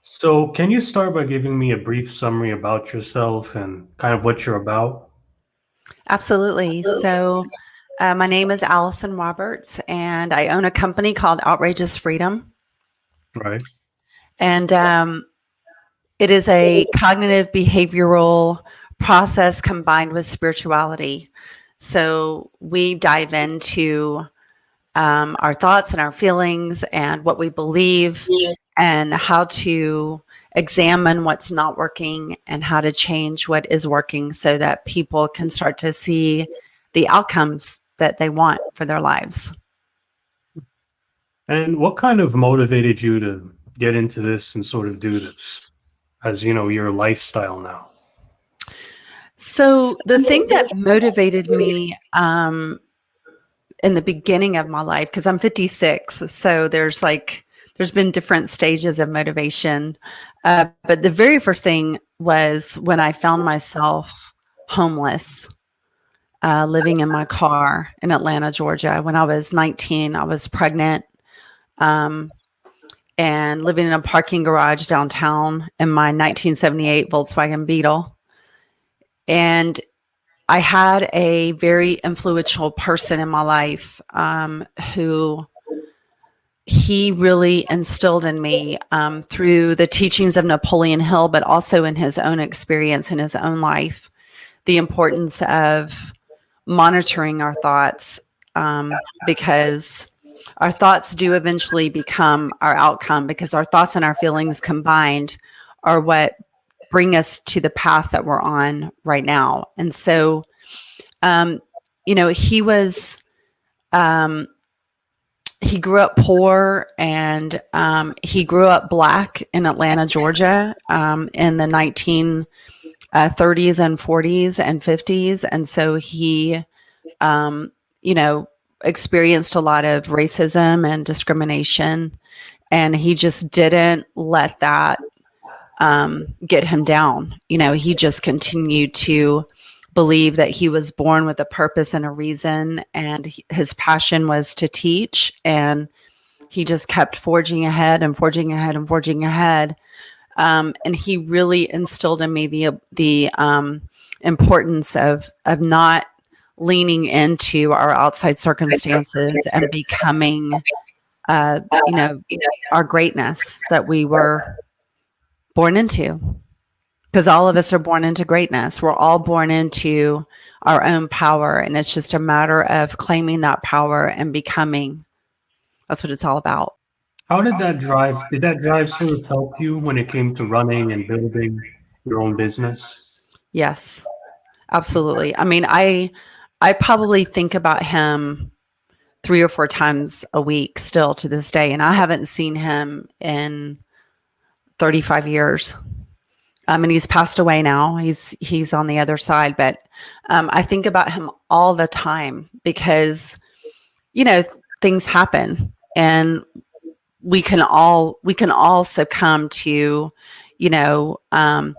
So, can you start by giving me a brief summary about yourself and kind of what you're about? Absolutely. My name is Allyson Roberts, and I own a company called Outrageous Freedom. Right. And it is a cognitive behavioral process combined with spirituality. So we dive into our thoughts and our feelings and what we believe and how to examine what's not working and how to change what is working so that people can start to see the outcomes that they want for their lives. And what kind of motivated you to get into this and sort of do this as, your lifestyle now? So, the thing that motivated me in the beginning of my life, because I'm 56, so there's been different stages of motivation. But the very first thing was when I found myself homeless, living in my car in Atlanta, Georgia. When I was 19, I was pregnant, um, and living in a parking garage downtown in my 1978 Volkswagen Beetle. And I had a very influential person in my life, who he really instilled in me, through the teachings of Napoleon Hill, but also in his own experience in his own life, the importance of monitoring our thoughts, because our thoughts do eventually become our outcome, because our thoughts and our feelings combined are what bring us to the path that we're on right now. And so, um, he was, um, he grew up poor, and he grew up Black in Atlanta, Georgia, in the 1930s and 40s and 50s. And so he, um, you know, experienced a lot of racism and discrimination, and he just didn't let that get him down. He just continued to believe that he was born with a purpose and a reason, and his passion was to teach. And he just kept forging ahead and forging ahead and forging ahead. And he really instilled in me the importance of not leaning into our outside circumstances and becoming, uh, you know, our greatness that we were born into. Because all of us are born into greatness. We're all born into our own power. And it's just a matter of claiming that power and becoming. That's what it's all about. How did that drive sort of help you when it came to running and building your own business? Yes, absolutely. I mean, I probably think about him 3 or 4 times a week still to this day. And I haven't seen him in 35 years. And he's passed away now. He's on the other side, but I think about him all the time because you know things happen, and we can all succumb to you know um,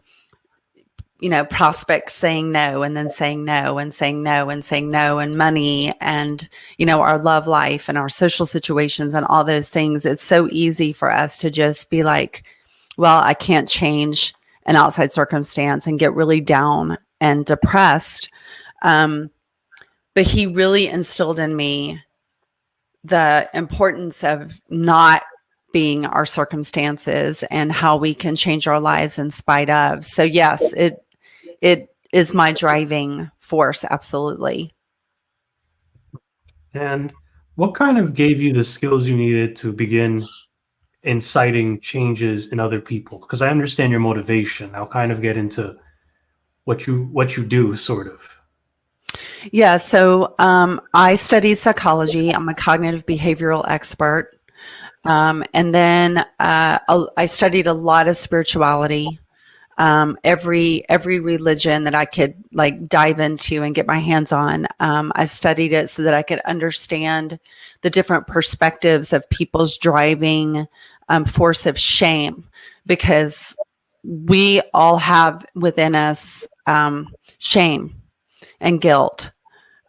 prospects saying no, and then saying no, and saying no, and saying no, and money, and our love life and our social situations and all those things. It's so easy for us to just be like, well, I can't change an outside circumstance, and get really down and depressed. Um, but he really instilled in me the importance of not being our circumstances and how we can change our lives in spite of. So yes, it is my driving force. Absolutely. And what kind of gave you the skills you needed to begin inciting changes in other people? Because I understand your motivation. I'll kind of get into what you do, sort of. Yeah. So I studied psychology. I'm a cognitive behavioral expert. And then I studied a lot of spirituality. Every religion that I could like dive into and get my hands on. I studied it so that I could understand the different perspectives of people's driving force of shame, because we all have within us shame and guilt.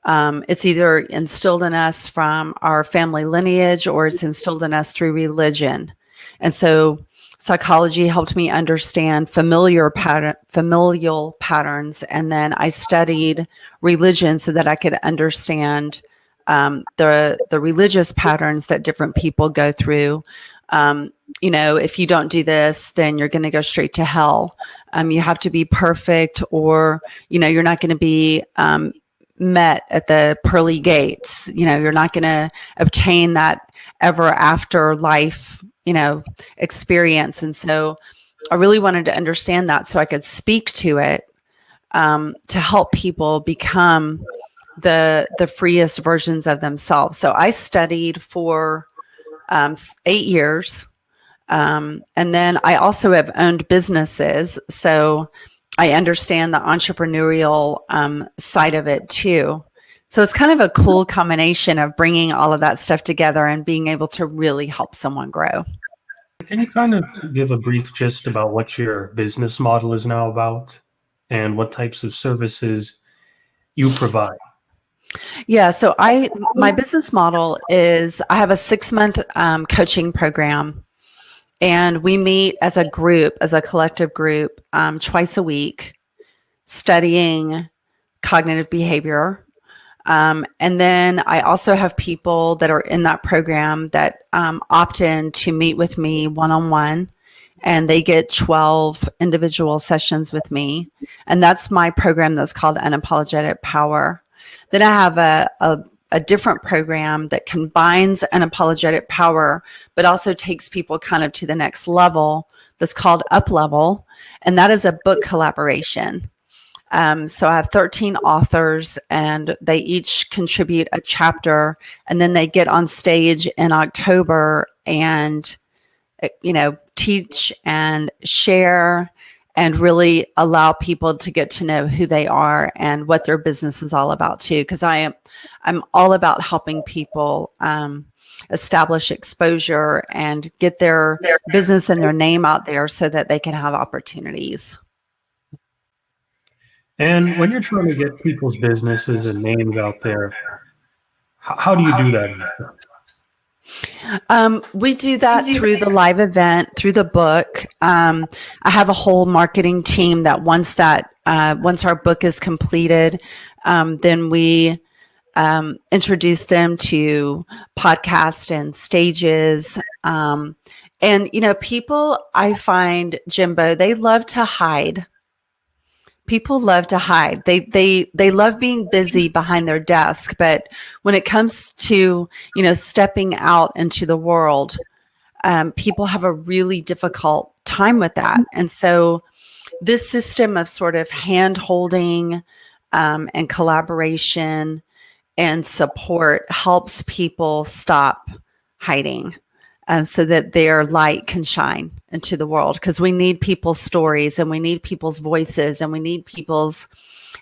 It's either instilled in us from our family lineage, or it's instilled in us through religion. And so Psychology helped me understand familial patterns, and then I studied religion so that I could understand the religious patterns that different people go through. If you don't do this, then you're going to go straight to hell. You have to be perfect, or you're not going to be met at the pearly gates. You're not going to obtain that ever after life experience. And so I really wanted to understand that so I could speak to it, to help people become the freest versions of themselves. So I studied for 8 years. And then I also have owned businesses. So I understand the entrepreneurial side of it too. So it's kind of a cool combination of bringing all of that stuff together and being able to really help someone grow. Can you kind of give a brief gist about what your business model is now about and what types of services you provide? Yeah, so my business model is I have a 6-month coaching program, and we meet as a group, as a collective group, twice a week, studying cognitive behavior. And then I also have people that are in that program that opt in to meet with me one-on-one, and they get 12 individual sessions with me. And that's my program that's called Unapologetic Power. Then I have a different program that combines unapologetic power, but also takes people kind of to the next level, that's called Up Level. And that is a book collaboration. So I have 13 authors, and they each contribute a chapter, and then they get on stage in October and, teach and share and really allow people to get to know who they are and what their business is all about too. Because I'm all about helping people establish exposure and get their business and their name out there so that they can have opportunities. And when you're trying to get people's businesses and names out there, how do you do that? We do that through the live event, through the book. I have a whole marketing team that once our book is completed, then we introduce them to podcasts and stages. And people, I find, Jimbo, they love to hide. People love to hide. They love being busy behind their desk, but when it comes to stepping out into the world, people have a really difficult time with that. And so this system of sort of hand holding and collaboration and support helps people stop hiding, so that their light can shine into the world. Because we need people's stories, and we need people's voices, and we need people's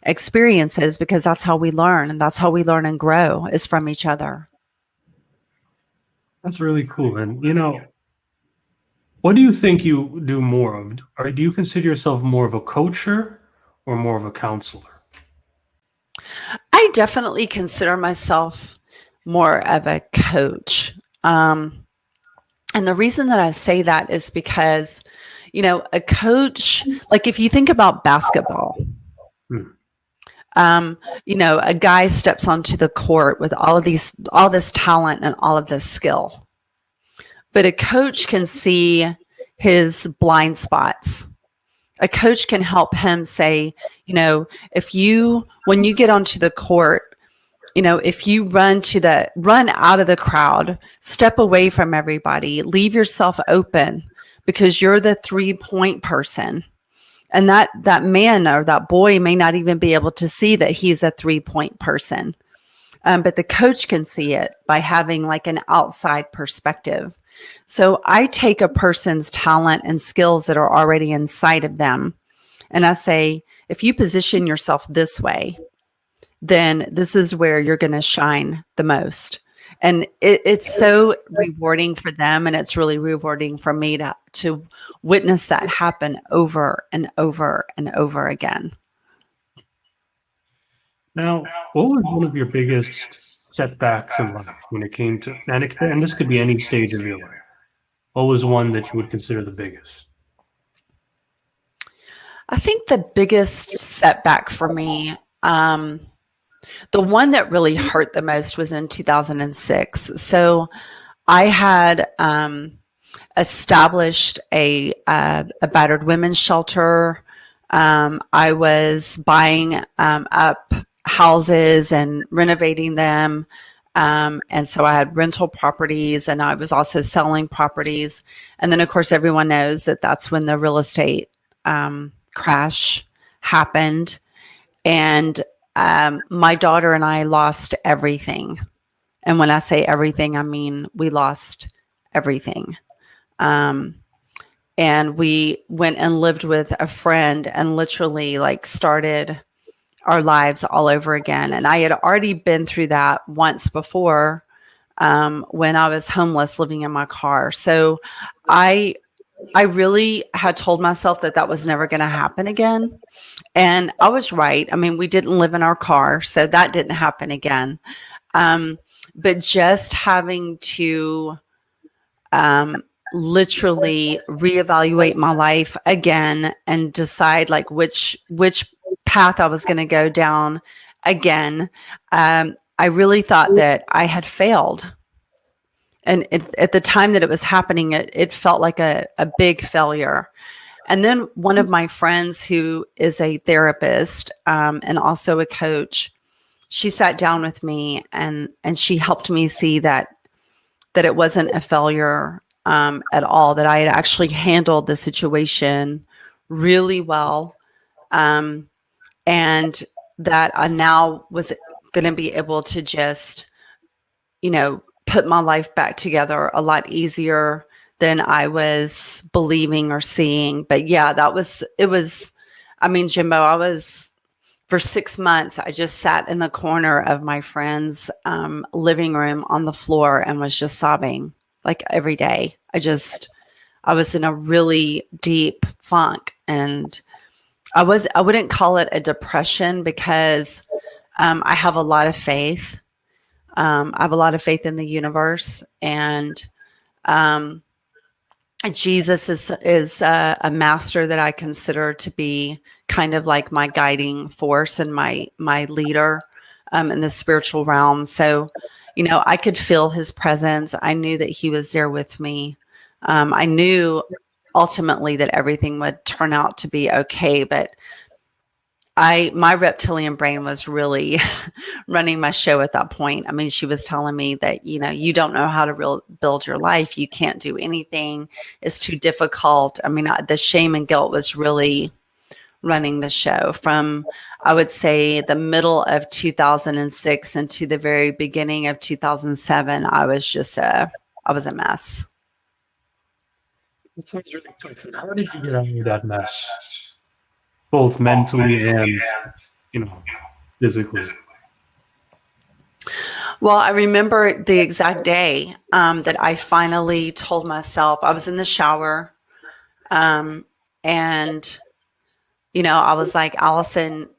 experiences, because that's how we learn, and that's how we learn and grow, is from each other. That's really cool. And what do you think you do more of? Or do you consider yourself more of a coacher or more of a counselor? I definitely consider myself more of a coach. And the reason that I say that is because, a coach, like if you think about basketball, a guy steps onto the court with all this talent and all of this skill, but a coach can see his blind spots. A coach can help him say, when you get onto the court, if you run out of the crowd, step away from everybody, leave yourself open, because you're the 3-point person. And that man or that boy may not even be able to see that he's a 3-point person. But the coach can see it by having like an outside perspective. So I take a person's talent and skills that are already inside of them, and I say, if you position yourself this way, then this is where you're going to shine the most. And it's so rewarding for them, and it's really rewarding for me to witness that happen over and over and over again. Now, what was one of your biggest setbacks in life when it came to, and this could be any stage of your life, what was one that you would consider the biggest? I think the biggest setback for me, the one that really hurt the most was in 2006. So I had established a battered women's shelter. I was buying up houses and renovating them. And so I had rental properties, and I was also selling properties. And then, of course, everyone knows that that's when the real estate crash happened. And my daughter and I lost everything. And when I say everything, I mean we lost everything. And we went and lived with a friend and literally like started our lives all over again. And I had already been through that once before when I was homeless living in my car. So I really had told myself that that was never going to happen again. And I was right. I mean, we didn't live in our car, so that didn't happen again. But just having to literally reevaluate my life again and decide like which path I was going to go down again. I really thought that I had failed. And at the time that it was happening, it felt like a big failure. And then one of my friends who is a therapist and also a coach, she sat down with me and she helped me see that it wasn't a failure at all, that I had actually handled the situation really well. And that I now was going to be able to just, put my life back together a lot easier than I was believing or seeing. But yeah, I mean, Jimbo, for 6 months, I just sat in the corner of my friend's living room on the floor and was just sobbing like every day. I was in a really deep funk, and I wouldn't call it a depression because I have a lot of faith. I have a lot of faith in the universe, and Jesus is a master that I consider to be kind of like my guiding force and my leader in the spiritual realm. So, I could feel his presence. I knew that he was there with me. I knew ultimately that everything would turn out to be okay, but my reptilian brain was really running my show at that point. I mean, she was telling me that, you don't know how to build your life. You can't do anything. It's too difficult. I mean, the shame and guilt was really running the show from, I would say, the middle of 2006 into the very beginning of 2007. I was a mess. That sounds really tough. How did you get out of that mess, both mentally and, physically? Well, I remember the exact day that I finally told myself. I was in the shower, and I was like, Allyson,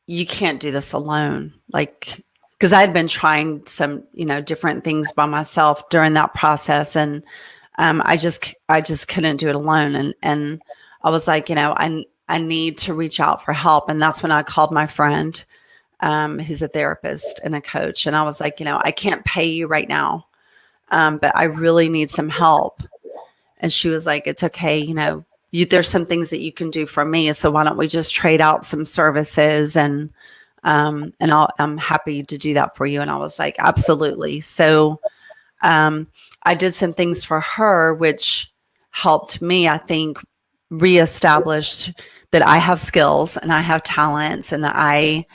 you can't do this alone. Like, because I had been trying some, different things by myself during that process, and I just couldn't do it alone. And I was like, I need to reach out for help. And that's when I called my friend, who's a therapist and a coach. And I was like, I can't pay you right now, but I really need some help. And she was like, it's okay. There's some things that you can do for me. So why don't we just trade out some services and I'm happy to do that for you. And I was like, absolutely. So, I did some things for her, which helped me, I think, reestablish that I have skills and I have talents and I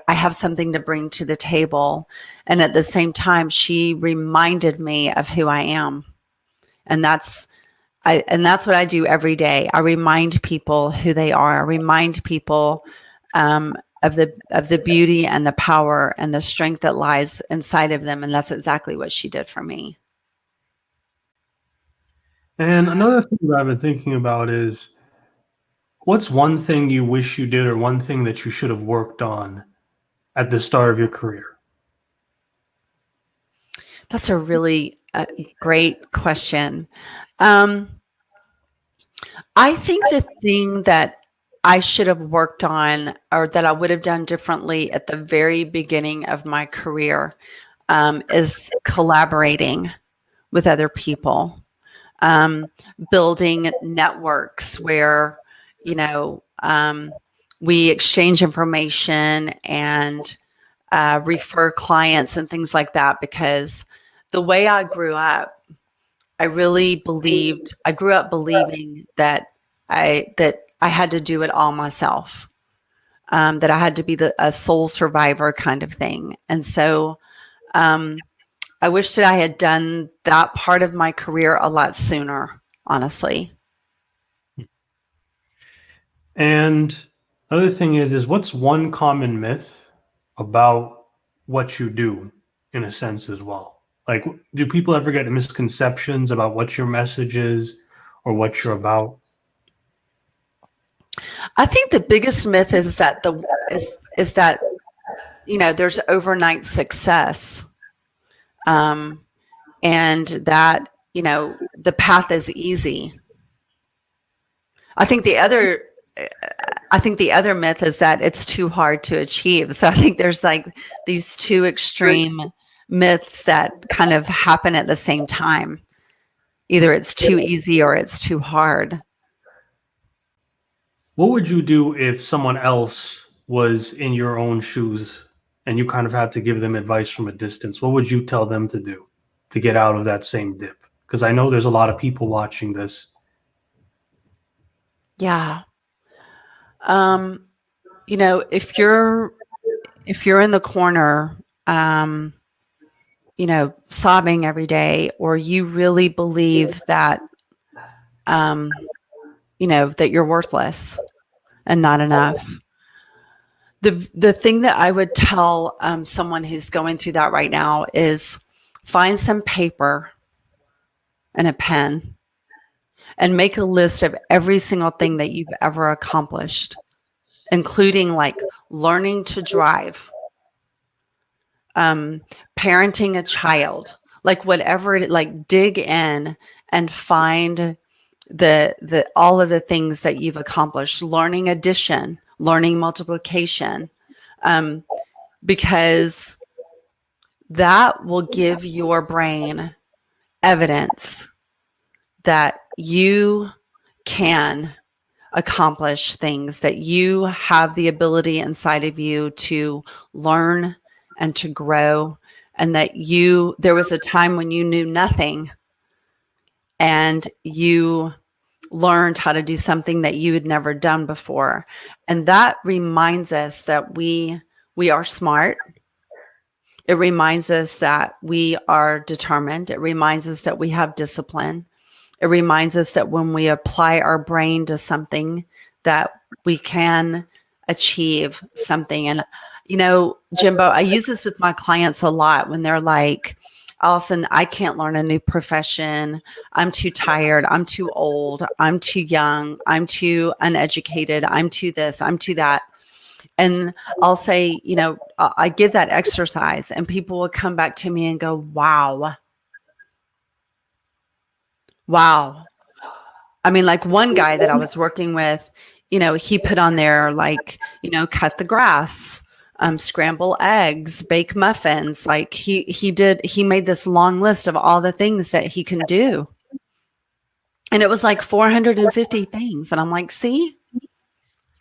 have something to bring to the table. And at the same time, she reminded me of who I am. And that's what I do every day. I remind people who they are. I remind people of the beauty and the power and the strength that lies inside of them. And that's exactly what she did for me. And another thing that I've been thinking about is, what's one thing you wish you did or one thing that you should have worked on at the start of your career? That's a really great question. Um, I think the thing that I should have worked on or that I would have done differently at the very beginning of my career is collaborating with other people, um, building networks where, you know, we exchange information and refer clients and things like that. Because the way I grew up, I grew up believing that I had to do it all myself, that I had to be a sole survivor kind of thing. And so um, I wish that I had done that part of my career a lot sooner, honestly. And other thing is what's one common myth about what you do in a sense as well? Like, do people ever get misconceptions about what your message is or what you're about? I think the biggest myth is that is that there's overnight success, um, and that the path is easy. I think the other I think the other myth is that it's too hard to achieve. So I think there's like these two extreme myths that kind of happen at the same time. Either it's too easy or it's too hard. What would you do if someone else was in your own shoes and you kind of had to give them advice from a distance? What would you tell them to do to get out of that same dip? Because I know there's a lot of people watching this. Yeah. Um, if you're in the corner, sobbing every day, or you really believe that, um, that you're worthless and not enough. The thing that I would tell someone who's going through that right now is find some paper and a pen and make a list of every single thing that you've ever accomplished, including like learning to drive, parenting a child, like whatever it, like dig in and find the all of the things that you've accomplished, learning addition, learning multiplication, because that will give your brain evidence that you can accomplish things, that you have the ability inside of you to learn and to grow, and that there was a time when you knew nothing and you learned how to do something that you had never done before. And that reminds us that we are smart. It reminds us that we are determined. It reminds us that we have discipline. It reminds us that when we apply our brain to something, that we can achieve something. And, Jimbo, I use this with my clients a lot when they're like, Allyson, I can't learn a new profession. I'm too tired. I'm too old. I'm too young. I'm too uneducated. I'm too this. I'm too that. And I'll say, I give that exercise and people will come back to me and go, wow. Wow. I mean, like one guy that I was working with, he put on there like, cut the grass, scramble eggs, bake muffins. Like he made this long list of all the things that he can do. And it was like 450 things. And I'm like, see,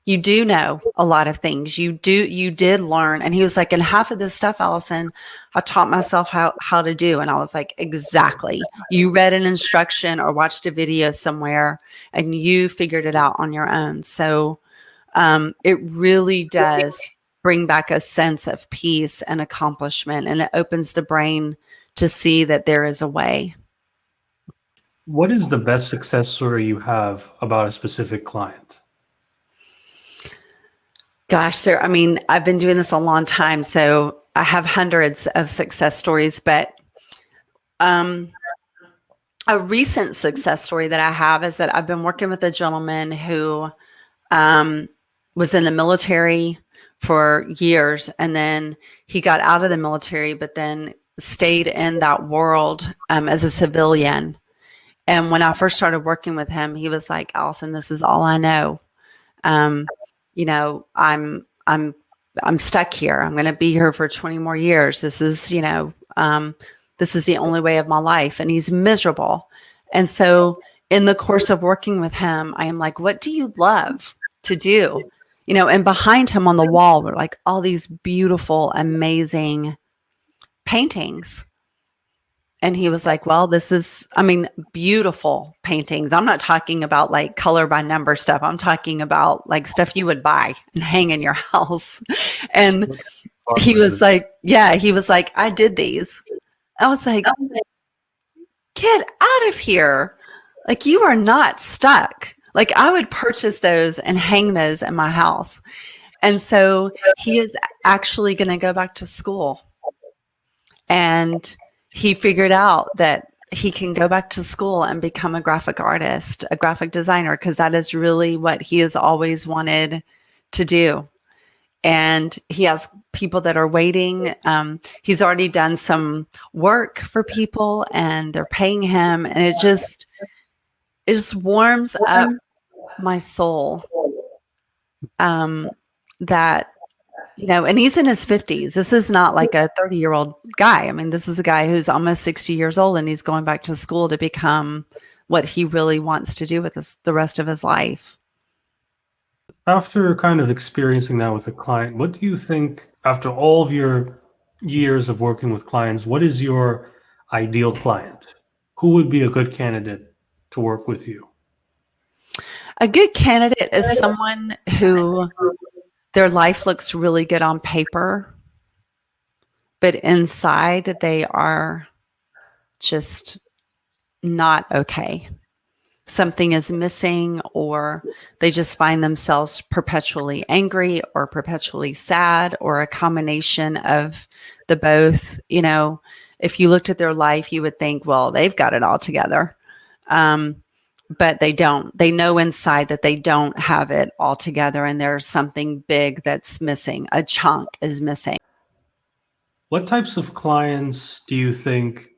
you do know a lot of things. You did learn. And he was like, and half of this stuff, Allyson, I taught myself how to do. And I was like, exactly. You read an instruction or watched a video somewhere and you figured it out on your own. So it really does bring back a sense of peace and accomplishment. And it opens the brain to see that there is a way. What is the best success story you have about a specific client? Gosh, sir, I mean, I've been doing this a long time, so I have hundreds of success stories, but a recent success story that I have is that I've been working with a gentleman who was in the military for years, and then he got out of the military, but then stayed in that world as a civilian. And when I first started working with him, he was like, Allyson, this is all I know. You know, I'm stuck here. I'm going to be here for 20 more years. This is, you know, this is the only way of my life. And he's miserable. And so in the course of working with him, I am like, what do you love to do? You know, and behind him on the wall were like all these beautiful, amazing paintings. And he was like, well, this is, I mean, beautiful paintings. I'm not talking about like color by number stuff. I'm talking about like stuff you would buy and hang in your house. And he was like, yeah, he was like, I did these. I was like, get out of here. Like, you are not stuck. Like, I would purchase those and hang those in my house. And so he is actually going to go back to school. And he figured out that he can go back to school and become a graphic artist, a graphic designer, because that is really what he has always wanted to do. And he has people that are waiting. He's already done some work for people and they're paying him. And it just warms up my soul that, you know, and he's in his 50s. This is not like a 30-year-old guy. I mean, this is a guy who's almost 60 years old and he's going back to school to become what he really wants to do with the rest of his life. After kind of experiencing that with a client, what do you think, after all of your years of working with clients, what is your ideal client? Who would be a good candidate to work with you? A good candidate is someone who their life looks really good on paper, but inside they are just not okay. Something is missing, or they just find themselves perpetually angry or perpetually sad, or a combination of the both. You know, if you looked at their life, you would think, well, they've got it all together. But they don't. They know inside that they don't have it all together, and there's something big that's missing. A chunk is missing. What types of clients do you think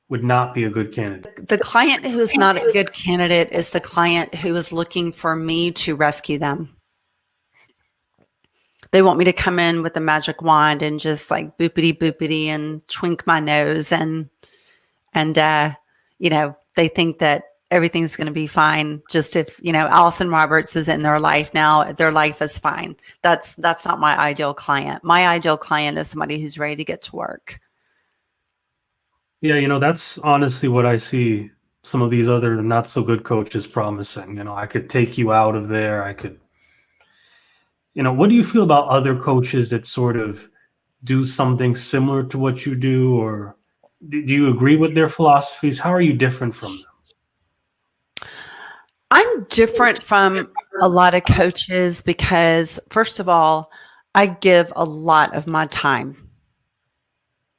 would not be a good candidate? The client who is not a good candidate is the client who is looking for me to rescue them. They want me to come in with a magic wand and just like boopity boopity and twink my nose and you know, they think that everything's going to be fine. Just if, you know, Allyson Roberts is in their life now, their life is fine. That's not my ideal client. My ideal client is somebody who's ready to get to work. Yeah, you know, that's honestly what I see some of these other not so good coaches promising. You know, I could take you out of there. I could, you know, what do you feel about other coaches that sort of do something similar to what you do, or do you agree with their philosophies? How are you different from them? I'm different from a lot of coaches because, first of all, I give a lot of my time,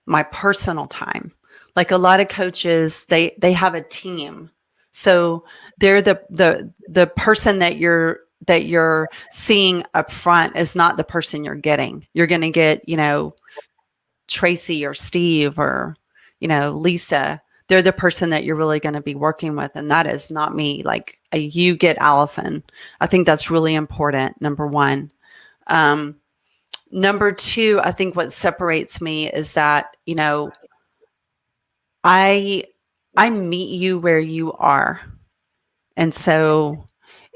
my personal time. Like a lot of coaches, they have a team, so they're the person that you're seeing up front is not the person you're getting. You're going to get, you know, Tracy or Steve or, you know, Lisa. They're the person that you're really going to be working with. And that is not me. Like you get Allyson. I think that's really important. Number one. Number two, I think what separates me is that, you know, I meet you where you are. And so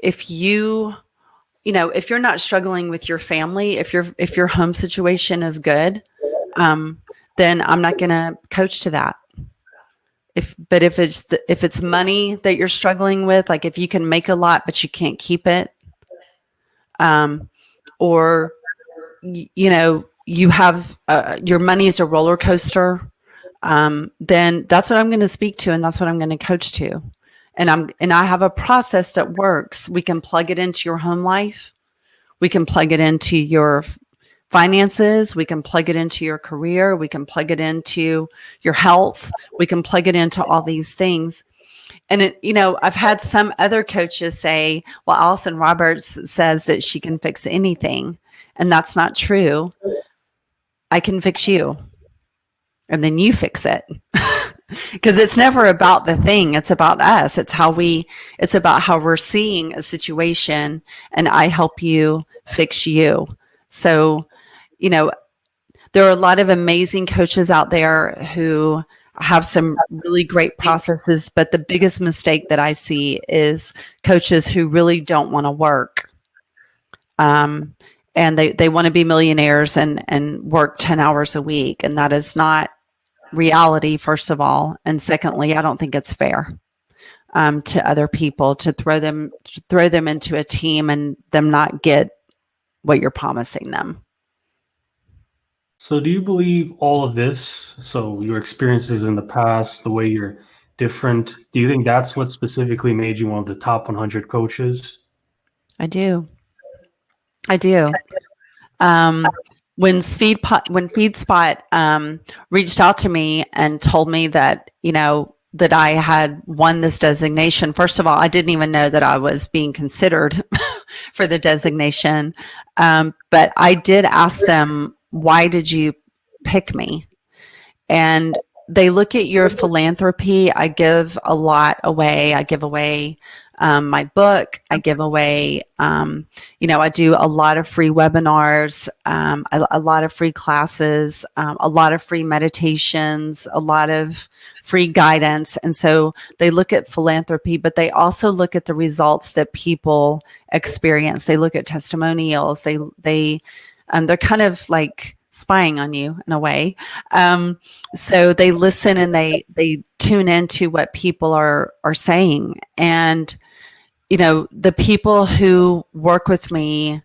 if you know, if you're not struggling with your family, if your home situation is good, then I'm not going to coach to that. If it's money that you're struggling with, like if you can make a lot but you can't keep it, or you know, you have your money is a roller coaster, then that's what I'm going to speak to, and that's what I'm going to coach to. And I have a process that works. We can plug it into your home life. We can plug it into your finances. We can plug it into your career. We can plug it into your health. We can plug it into all these things. And it, you know, I've had some other coaches say, well, Allyson Roberts says that she can fix anything. And that's not true. I can fix you. and then you fix it. Because it's never about the thing, it's about us. It's about how we're seeing a situation, and I help you fix you. So, you know, there are a lot of amazing coaches out there who have some really great processes, but the biggest mistake that I see is coaches who really don't want to work. And they want to be millionaires and work 10 hours a week. And that is not reality, first of all. And secondly, I don't think it's fair to other people to throw them into a team and them not get what you're promising them. So do you believe all of this, so your experiences in the past, the way you're different, do you think that's what specifically made you one of the top 100 coaches? I do. When FeedSpot reached out to me and told me that, that I had won this designation, first of all, I didn't even know that I was being considered for the designation. But I did ask them, why did you pick me? And they look at your philanthropy. I give a lot away. I give away my book. I give away, I do a lot of free webinars, a lot of free classes, a lot of free meditations, a lot of free guidance. And so they look at philanthropy, but they also look at the results that people experience. They look at testimonials. They're kind of like spying on you in a way. So they listen and they tune into what people are saying. And, the people who work with me,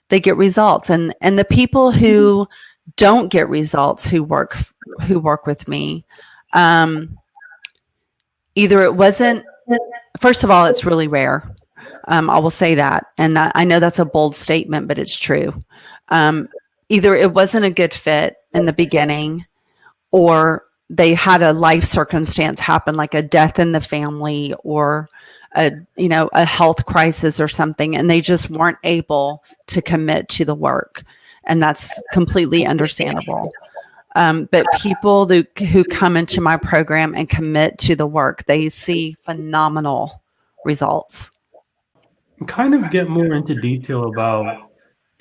they get results. And the people who don't get results who work with me, either it wasn't, first of all, it's really rare. I will say that. And I know that's a bold statement, but it's true. Either it wasn't a good fit in the beginning, or they had a life circumstance happen, like a death in the family or a health crisis or something, and they just weren't able to commit to the work. And that's completely understandable. But people who come into my program and commit to the work, they see phenomenal results. Kind of get more into detail about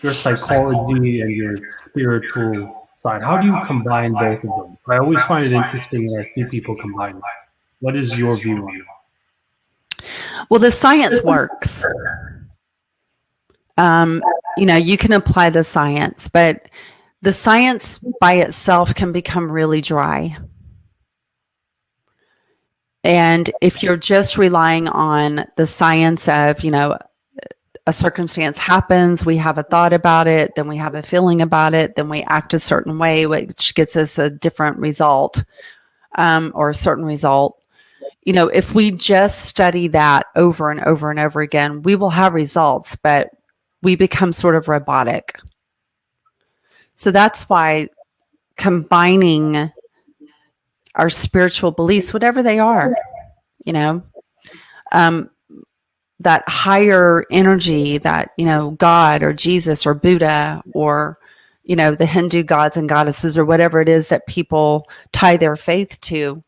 your psychology and your spiritual side. How do you combine both of them? I always find it interesting when I see people combine them. What is your view on it? Well, the science works. You can apply the science, but the science by itself can become really dry. And if you're just relying on the science of, a circumstance happens, we have a thought about it, then we have a feeling about it, then we act a certain way, which gets us a different result, or a certain result. If we just study that over and over and over again, we will have results, but we become sort of robotic. So that's why combining our spiritual beliefs, whatever they are, that higher energy that, God or Jesus or Buddha or, the Hindu gods and goddesses or whatever it is that people tie their faith to.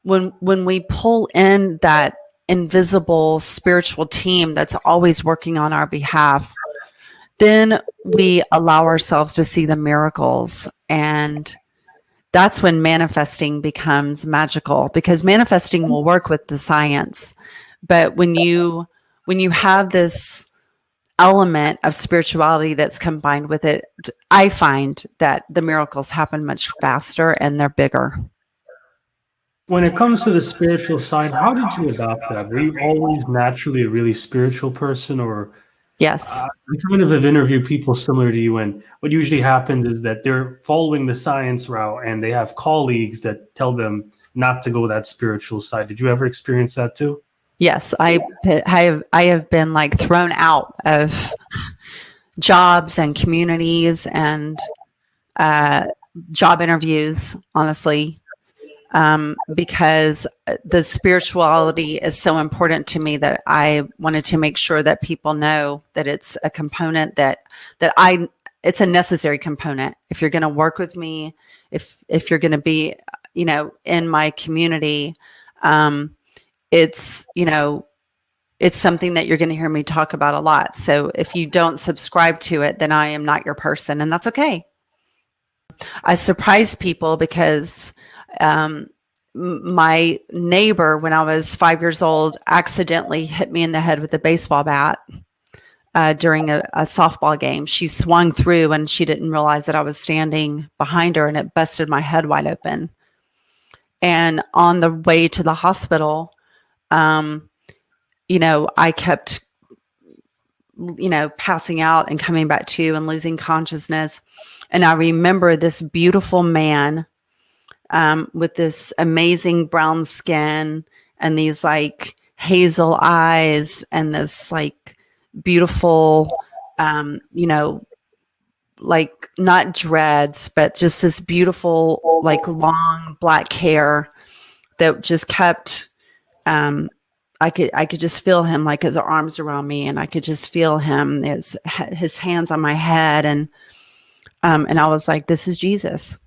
When we pull in that invisible spiritual team that's always working on our behalf, then we allow ourselves to see the miracles. And that's when manifesting becomes magical, because manifesting will work with the science. But when you have this element of spirituality that's combined with it, I find that the miracles happen much faster and they're bigger. When it comes to the spiritual side, how did you adopt that? Were you always naturally a really spiritual person, or? Yes. I kind of have interviewed people similar to you, and what usually happens is that they're following the science route and they have colleagues that tell them not to go that spiritual side. Did you ever experience that too? Yes, I have been like thrown out of jobs and communities and job interviews, honestly, because the spirituality is so important to me that I wanted to make sure that people know that it's a component that I it's a necessary component. If you're going to work with me, if you're going to be, in my community, it's, it's something that you're going to hear me talk about a lot. So if you don't subscribe to it, then I am not your person, and that's okay. I surprise people because my neighbor, when I was 5 years old, accidentally hit me in the head with a baseball bat during a softball game. She swung through and she didn't realize that I was standing behind her, and it busted my head wide open. And on the way to the hospital, I kept, passing out and coming back to and losing consciousness. And I remember this beautiful man with this amazing brown skin and these like hazel eyes and this like beautiful, like not dreads, but just this beautiful, like long black hair that just kept, I could just feel him, like his arms around me, and I could just feel him, his hands on my head. And I was like, this is Jesus.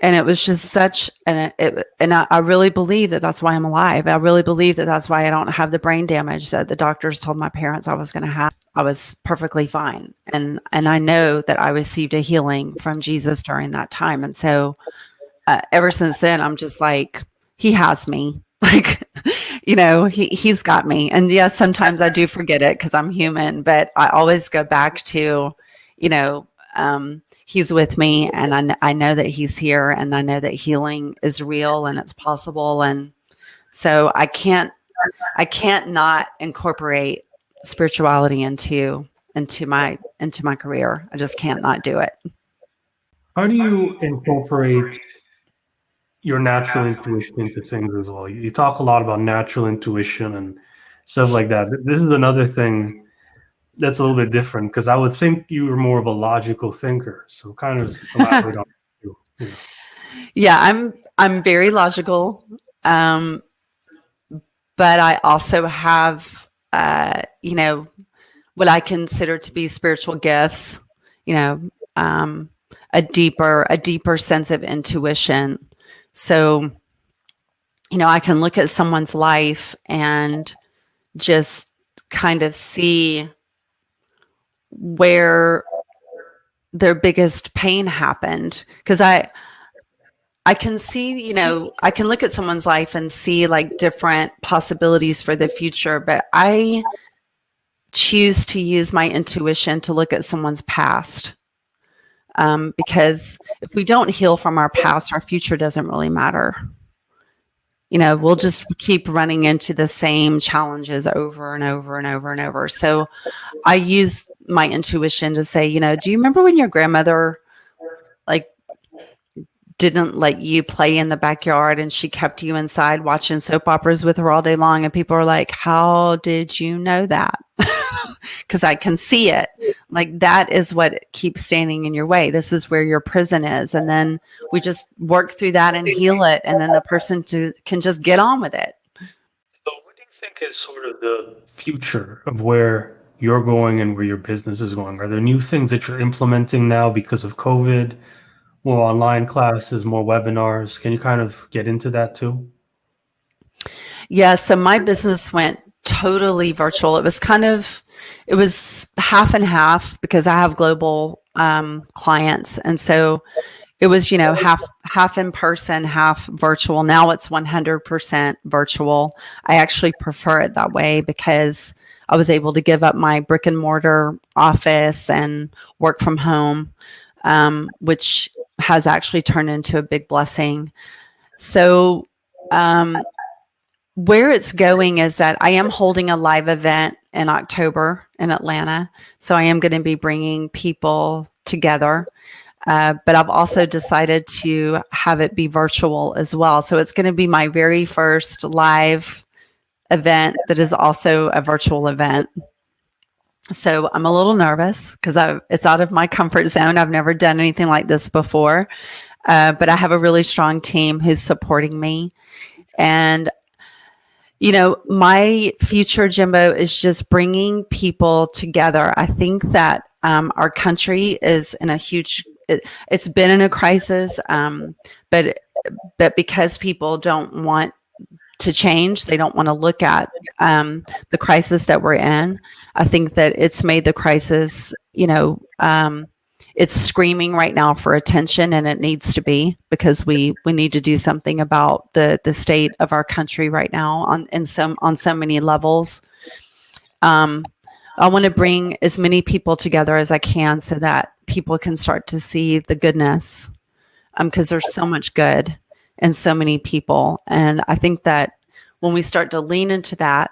And it was just such, and I really believe that that's why I'm alive. I really believe that that's why I don't have the brain damage that the doctors told my parents I was going to have. I was perfectly fine. And I know that I received a healing from Jesus during that time. And so ever since then, I'm just like, he has me. Like, he's got me. And yes, sometimes I do forget it because I'm human, but I always go back to, he's with me, and I know that he's here, and I know that healing is real and it's possible. And so I can't not incorporate spirituality into my career. I just can't not do it. How do you incorporate your natural intuition into things as well? You talk a lot about natural intuition and stuff like that. This is another thing that's a little bit different, because I would think you were more of a logical thinker. So kind of elaborate on it too. Yeah, I'm very logical, but I also have what I consider to be spiritual gifts. A deeper sense of intuition. So, I can look at someone's life and just kind of see where their biggest pain happened. Because I can see, I can look at someone's life and see like different possibilities for the future, but I choose to use my intuition to look at someone's past. Because if we don't heal from our past, our future doesn't really matter. We'll just keep running into the same challenges over and over and over and over. So I use my intuition to say, do you remember when your grandmother like didn't let you play in the backyard and she kept you inside watching soap operas with her all day long? And people are like, how did you know that? Because I can see it. Like, that is what keeps standing in your way. This is where your prison is. And then we just work through that and heal it. And then the person can just get on with it. So what do you think is sort of the future of where you're going and where your business is going? Are there new things that you're implementing now because of COVID? More online classes, more webinars? Can you kind of get into that too? Yeah. So my business went totally virtual. It was half and half because I have global clients. And so it was, half in person, half virtual. Now it's 100% virtual. I actually prefer it that way because I was able to give up my brick and mortar office and work from home, which has actually turned into a big blessing. So, where it's going is that I am holding a live event in October in Atlanta. So I am going to be bringing people together. But I've also decided to have it be virtual as well. So it's going to be my very first live event that is also a virtual event. So I'm a little nervous because it's out of my comfort zone. I've never done anything like this before. But I have a really strong team who's supporting me. And my future, Jimbo, is just bringing people together. I think that our country is in a huge, it's been in a crisis, but because people don't want to change, they don't want to look at the crisis that we're in. I think that it's made the crisis, it's screaming right now for attention, and it needs to be, because we need to do something about the state of our country right now on so many levels. I want to bring as many people together as I can so that people can start to see the goodness, because there's so much good in so many people. And I think that when we start to lean into that,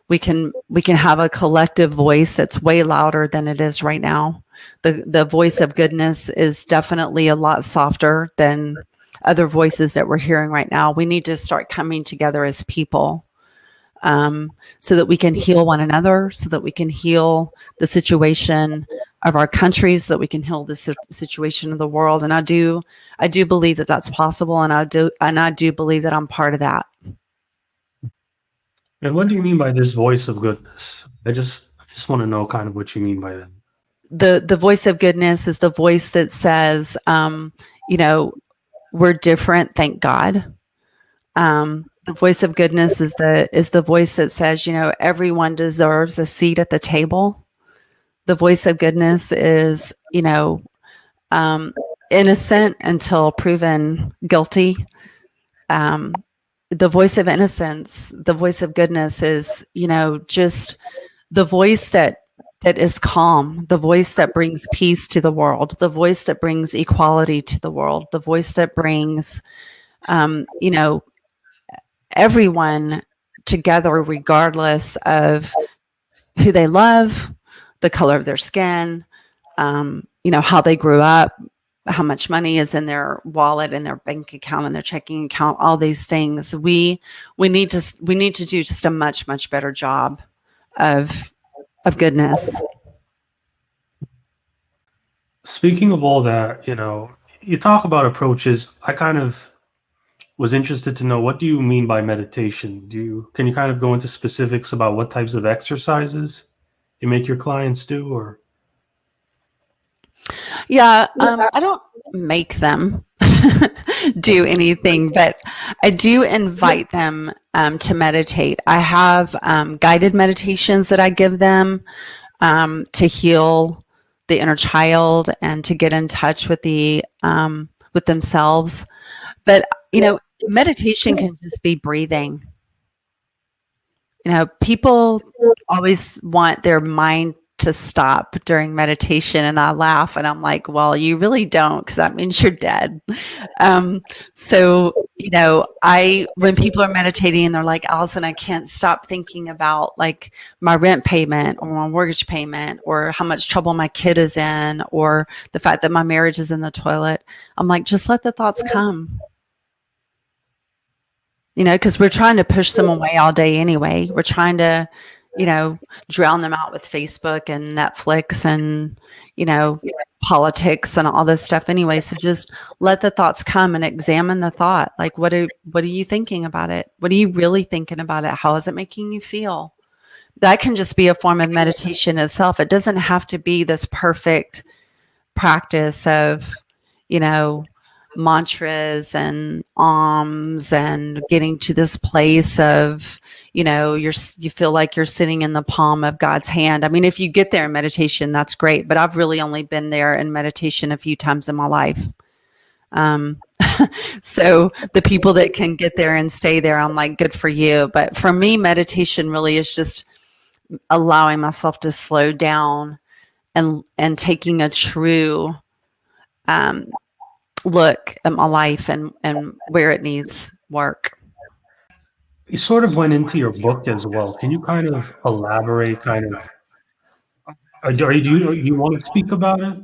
we can have a collective voice that's way louder than it is right now. The voice of goodness is definitely a lot softer than other voices that we're hearing right now. We need to start coming together as people, so that we can heal one another, so that we can heal the situation of our countries, so that we can heal the situation of the world. And I do believe that that's possible, and I do believe that I'm part of that. And what do you mean by this voice of goodness? I just want to know kind of what you mean by that. The voice of goodness is the voice that says, we're different, thank God. The voice of goodness is the voice that says, everyone deserves a seat at the table. The voice of goodness is, innocent until proven guilty. The voice of innocence, the voice of goodness is, just the voice that is calm, the voice that brings peace to the world, the voice that brings equality to the world, the voice that brings, everyone together, regardless of who they love, the color of their skin, how they grew up, how much money is in their wallet, in their bank account, in their checking account, all these things. We need to do just a much, much better job of goodness. Speaking of all that, you talk about approaches. I kind of was interested to know, what do you mean by meditation? Can you kind of go into specifics about what types of exercises you make your clients do, or? Yeah, I don't make them do anything, but I do invite them to meditate. I have guided meditations that I give them to heal the inner child and to get in touch with with themselves. But meditation can just be breathing. People always want their mind to stop during meditation, and I laugh and I'm like, well, you really don't, because that means you're dead. So when people are meditating and they're like, Allyson, I can't stop thinking about like my rent payment or my mortgage payment or how much trouble my kid is in or the fact that my marriage is in the toilet, I'm like, just let the thoughts come. Because we're trying to push them away all day anyway. We're trying to drown them out with Facebook and Netflix and, politics and all this stuff anyway. So just let the thoughts come and examine the thought. Like, what are you thinking about it? What are you really thinking about it? How is it making you feel? That can just be a form of meditation itself. It doesn't have to be this perfect practice of, mantras and alms and getting to this place of, you feel like you're sitting in the palm of God's hand. I mean, if you get there in meditation, that's great. But I've really only been there in meditation a few times in my life. So the people that can get there and stay there, I'm like, good for you. But for me, meditation really is just allowing myself to slow down and taking a true look at my life and where it needs work. You sort of went into your book as well. Can you kind of elaborate, do you want to speak about it?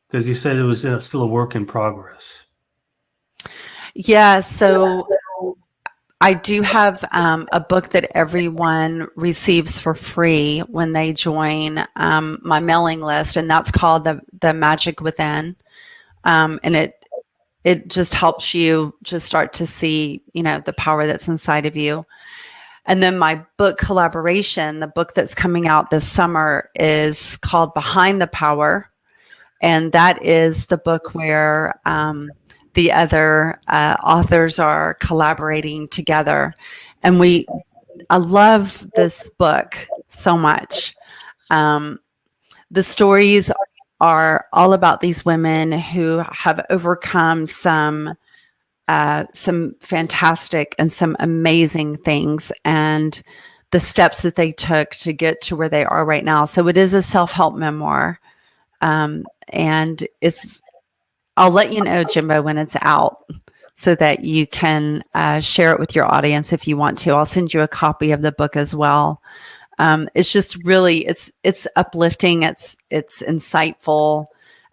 Because you said it was still a work in progress. Yeah, so I do have a book that everyone receives for free when they join my mailing list, and that's called the Magic Within. And it just helps you just start to see, the power that's inside of you. And then my book collaboration, the book that's coming out this summer, is called Behind the Power. And that is the book where the other authors are collaborating together. And I love this book so much. The stories are all about these women who have overcome some fantastic and some amazing things, and the steps that they took to get to where they are right now. So it is a self-help memoir. And I'll let you know, Jimbo, when it's out so that you can share it with your audience if you want to. I'll send you a copy of the book as well. It's just really, it's uplifting. It's insightful.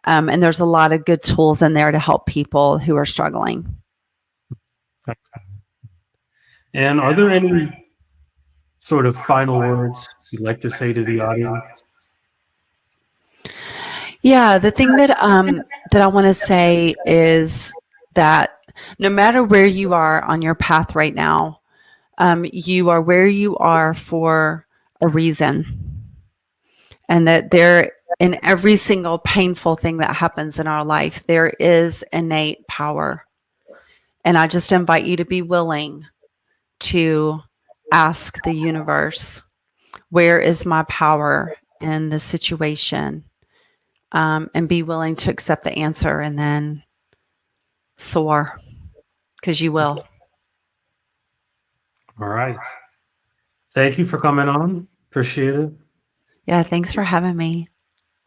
And there's a lot of good tools in there to help people who are struggling. And are there any sort of final words you'd like to say to the audience? Yeah, the thing that I want to say is that no matter where you are on your path right now, you are where you are for a reason, and that in every single painful thing that happens in our life, there is innate power. And I just invite you to be willing to ask the universe, where is my power in this situation? And be willing to accept the answer and then soar, because you will. All right. Thank you for coming on. Appreciate it. Yeah, thanks for having me.